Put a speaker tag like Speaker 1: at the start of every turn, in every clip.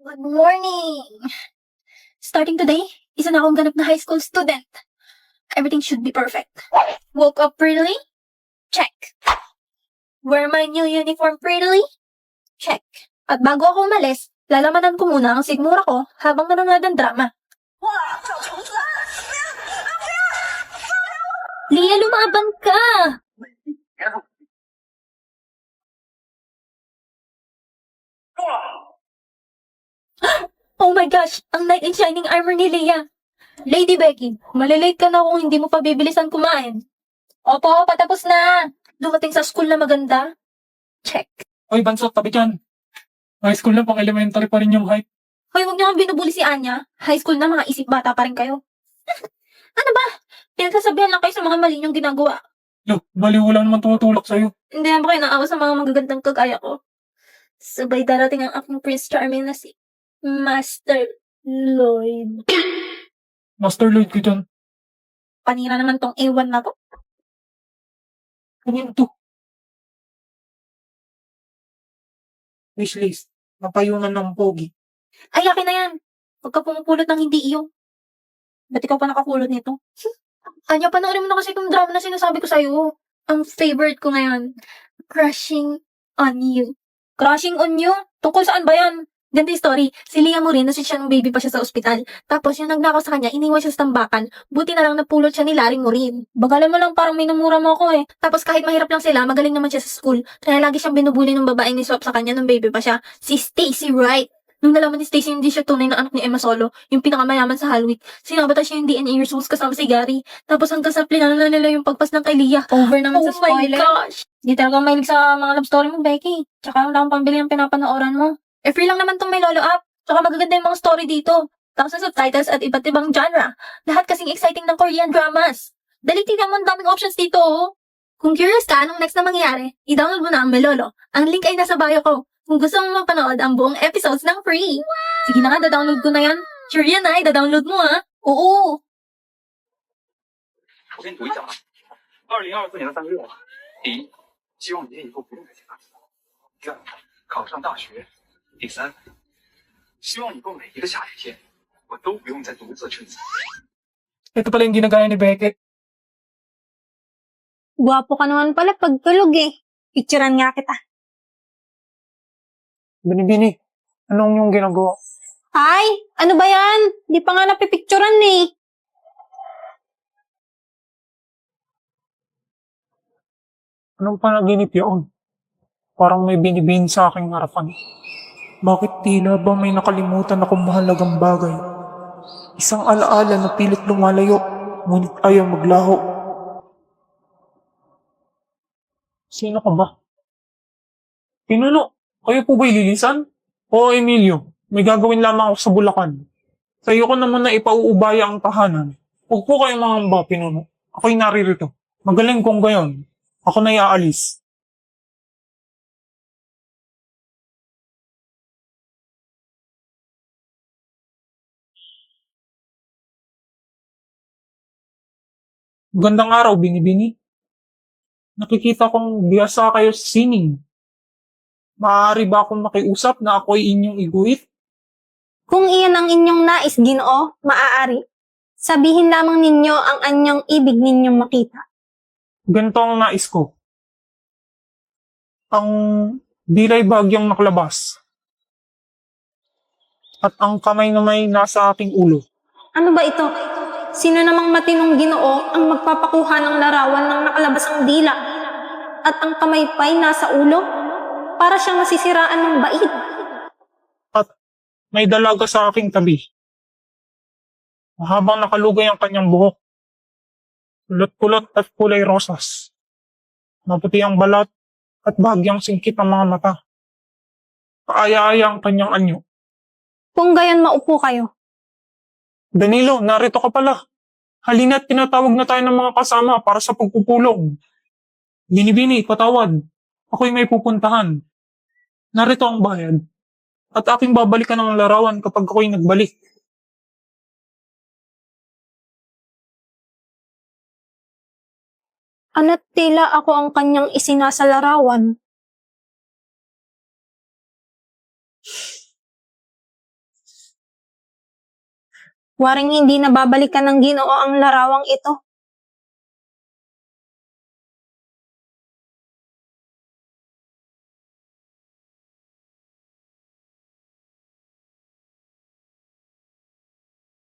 Speaker 1: Good morning! Starting today, isa na akong ganap na high school student. Everything should be perfect. Woke up prettily? Check. Wear my new uniform prettily? Check. At bago ako umalis, lalamanan ko muna ang sigmura ko habang nanonood ng drama. Lia, lumaban ka! Oh my gosh! Ang knight in shining armor ni Leia! Lady Becky, malilate ka na kung hindi mo pa bibilisan kumain. Opo, patapos na. Dumating sa school na maganda. Check.
Speaker 2: Hoy, Banso, tabi dyan. High school na, pang elementary pa rin yung height.
Speaker 1: Hoy, huwag niyo kang binubuli si Anya. High school na, mga isip bata pa rin kayo. Ano ba? Pinagsasabihan lang kayo sa mga mali niyong ginagawa.
Speaker 2: Yo, baliw lang naman tumutulak sa'yo.
Speaker 1: Hindi naman ba kayo naawa sa mga magagandang kagaya ko? Sabay darating ang aking Prince Charming na si Master Lloyd.
Speaker 2: Master Lloyd ko dyan.
Speaker 1: Panira naman tong A1 na to.
Speaker 2: Ano yun to? Wishlist. Napayunan ng pogi.
Speaker 1: Ay, akin na yan. Huwag ka pumupulot ng hindi iyo. Ba't ikaw pa nakapulot nito? Anya, panoorin mo na kasi itong drama na sinasabi ko sa'yo. Ang favorite ko ngayon. Crushing on You. Crushing on You? Tungkol saan ba yan? Ganda yung story. Si Leah Morin, nasi siya nung baby pa siya sa ospital. Tapos yung nagnakaw sa kanya, iniwan siya sa tambakan. Buti na lang napulot siya ni Larry Morin. Bagalan mo lang, parang minumura mo ako eh. Tapos kahit mahirap lang sila, magaling naman siya sa school. Kaya lagi siyang binubuli ng babaeng ni Swap sa kanya nung baby pa siya. Si Stacy Wright. Nung nalaman ni Stacy hindi siya tunay na anak ni Emma Solo, yung pinakamayaman sa Hallweek, sinabata siya yung DNA results kasama si Gary. Tapos hanggang sa plano na nila yung pagpas ng kay Leah. Over naman sa spoiler. Oh my gosh! Di talaga mahilig sa mga love story mo, Becky. Tsaka wala akong pambili ng pinapanooran mo. Eh, free lang naman tong may lolo app. Tsaka magaganda yung mga story dito. Tapos ng subtitles at iba't ibang genre. Lahat kasing exciting ng Korean dramas. Dali tignan mo, ang daming options dito, oh. Kung curious ka anong next na mangyari, i-download mo na ang Melolo. Ang link ay nasa bio ko. Kung gusto mo mapanood ang buong episodes ng free. Sige na nga, da-download ko na yan. Sure yan ay, da-download mo ha. Oo.
Speaker 3: 我先读一下啊。2024年的3个愿望：第一，希望明天以后不用再见大家；第二，考上大学；第三，希望以后每一个下雨天，我都不用再独自撑伞。
Speaker 2: Ito pala yung ginagaya ni Beckett.
Speaker 4: Gwapo ka naman pala pagtulog eh. Picturean nga kita.
Speaker 2: Bini-bini, anong yung ginagawa?
Speaker 4: Ay, ano ba yan? Di pa nga napipicturean eh.
Speaker 2: Anong panaginip yun? Parang may binibin sa aking harapan. Bakit tila ba may nakalimutan akong mahalagang bagay? Isang alaala na pilit lumalayo, ngunit ayaw maglaho. Sino ka ba? Pinuno, kayo po ba'y lilisan? O Emilio, may gagawin lamang ako sa Bulacan. Sa iyo ko naman na ipauubaya ang tahanan. Huwag po kayong mangamba, Pinuno. Ako'y naririto. Magaling kong gayon. Ako na iaalis. Gandang araw, Bini-Bini. Nakikita kong biyasa kayo sa sining. Maaari ba akong makiusap na ako'y inyong iguhit?
Speaker 4: Kung iyan ang inyong nais, Ginoo, maaari. Sabihin lamang ninyo ang anyong ibig ninyong makita.
Speaker 2: Ganito ang nais ko. Ang dilay bagyang naklabas. At ang kamay na may nasa aking ulo.
Speaker 4: Ano ba ito? Sino namang matinong Ginoo ang magpapakuha ng larawan ng nakalabasang dila at ang kamay pa'y nasa ulo? Para siyang masisiraan ng bait.
Speaker 2: At may dalaga sa aking tabi. Habang nakalugay ang kanyang buhok. Kulot-kulot at kulay rosas. Maputi ang balat at bagyang singkit ang mga mata. Kaaya-aya ang kanyang anyo.
Speaker 4: Kung gayon maupo kayo.
Speaker 2: Danilo, narito ka pala. Halina't tinatawag na tayo ng mga kasama para sa pagpupulong. Bini-bini, patawad. Ako'y may pupuntahan. Narito ang bayad. At aking babalikan ang larawan kapag ako'y nagbalik.
Speaker 4: Ana't tila ako ang kanyang isinasalarawan. Waring hindi nababalikan ng Ginoo ang larawang ito.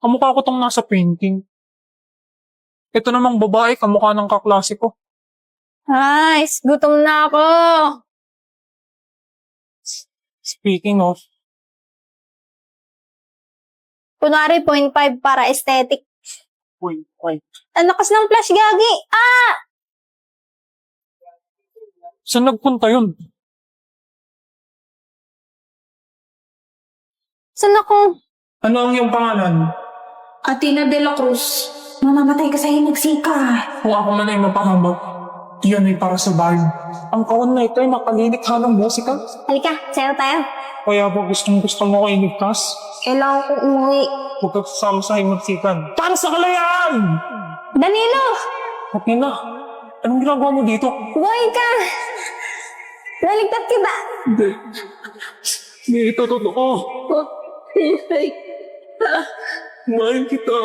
Speaker 2: Kamukha ko tong nasa painting. Ito namang babae, kamukha ng kaklase ko.
Speaker 4: Ay, gutom na ako.
Speaker 2: Speaking of,
Speaker 4: Kunwari, 0.5 para aesthetic.
Speaker 2: wait.
Speaker 4: Ang lakas ng flash, gagi. Ah!
Speaker 2: Saan nagpunta yun?
Speaker 4: Saan ako?
Speaker 2: Ano ang iyong pangalan?
Speaker 1: Athena de la Cruz. Mamamatay ka sa hinagsika.
Speaker 2: Kung ako man ay mapahama, iyan ay para sa bayan. Ang kawan na ito ay makalilikha ng musika.
Speaker 4: Halika, sayo tayo.
Speaker 2: Kaya ba gusto mo ko iligtas?
Speaker 4: Kailangan kong umuwi.
Speaker 2: Huwag ka sasama sa himagsikan. Para sa kalayaan!
Speaker 4: Danilo!
Speaker 2: Athena, anong ginagawa mo dito?
Speaker 4: Buhay ka! Naligtas kita!
Speaker 2: Hindi ito totoo. Mahal kita,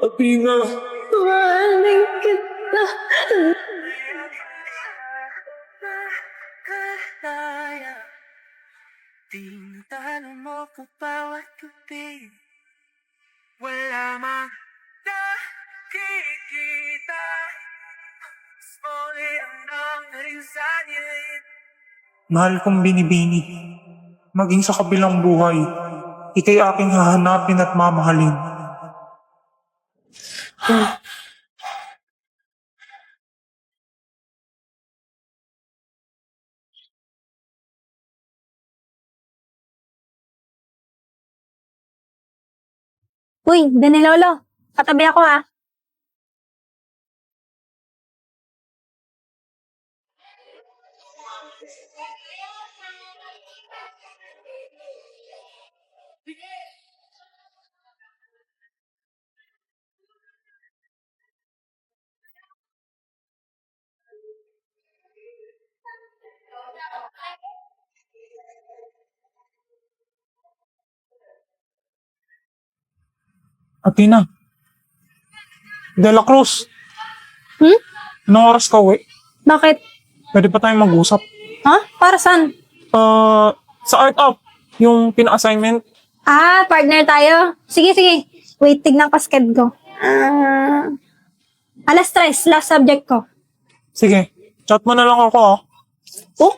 Speaker 2: Athena.
Speaker 4: Mahalin kita.
Speaker 3: Tinatalo mo ko bawat gabi. Wala mang nakikita. Sulit ang rin sa gilid.
Speaker 2: Mahal kong binibini. Maging sa kabilang buhay, ikay aking hahanapin at mamahalin.
Speaker 4: Uy, Danilolo. Katabi ako ha.
Speaker 2: Athena. De la Cruz.
Speaker 4: Hmm?
Speaker 2: Anong oras ka uwi?
Speaker 4: Bakit?
Speaker 2: Pwede pa tayong mag-usap.
Speaker 4: Ha? Para saan?
Speaker 2: Sa art up, yung pina-assignment.
Speaker 4: Ah, partner tayo. Sige, sige. Wait, tignan ko sked ko. Alas 3, last subject ko.
Speaker 2: Sige, chat mo na lang ako ah.
Speaker 4: Oh?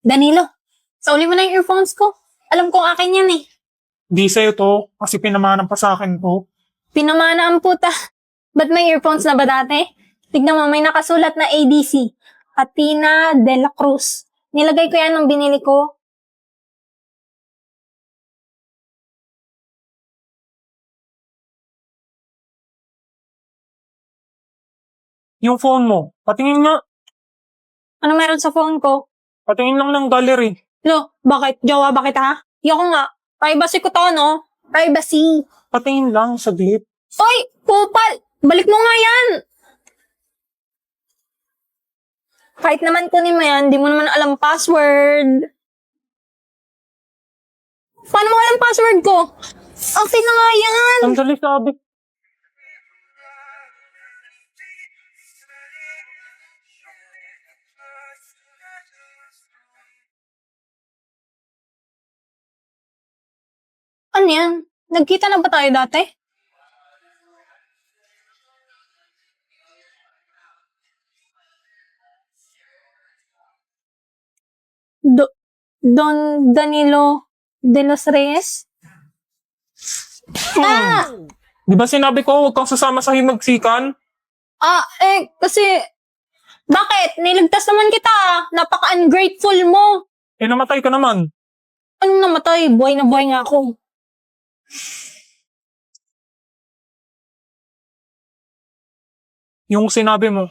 Speaker 4: Danilo, sauli mo na yung earphones ko. Alam kong akin yan eh.
Speaker 2: Di sa'yo to, kasi pinamanan pa sa akin to.
Speaker 4: Pinamana ang puta. Ba't may earphones na ba dati? Tignan mo, may nakasulat na ADC. Athena de la Cruz. Nilagay ko yan nung binili ko.
Speaker 2: Yung phone mo, patingin nga.
Speaker 4: Ano meron sa phone ko?
Speaker 2: Patingin lang ng gallery.
Speaker 4: Lo, bakit? Jowa ba kita? Yoko nga. Privacy ko to, no? Privacy.
Speaker 2: Patingin lang, saglit.
Speaker 4: Oy! Kupal! Balik mo nga yan! Kahit naman kunin mo yan, di mo naman alam password. Paano mo alam password ko? Akin na nga yan!
Speaker 2: Sandali sabi.
Speaker 4: Ano yan? Nagkita na ba tayo dati? Don Danilo de los Reyes? Ah!
Speaker 2: Di ba sinabi ko huwag kang sasama sa himagsikan?
Speaker 4: Kasi... Bakit? Niligtas naman kita. Napaka-ungrateful mo.
Speaker 2: Eh namatay ka naman.
Speaker 4: Anong namatay? Buhay na buhay nga ako.
Speaker 2: Yung sinabi mo,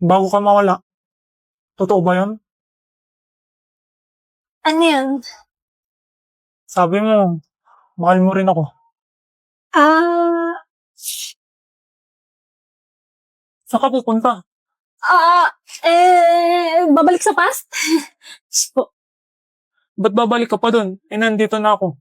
Speaker 2: bago ka mawala. Totoo ba yun?
Speaker 4: Ano yan?
Speaker 2: Sabi mo, mahal mo rin ako. Saan ka pupunta?
Speaker 4: Babalik sa past? So,
Speaker 2: Ba't babalik ka pa dun? Eh, nandito na ako.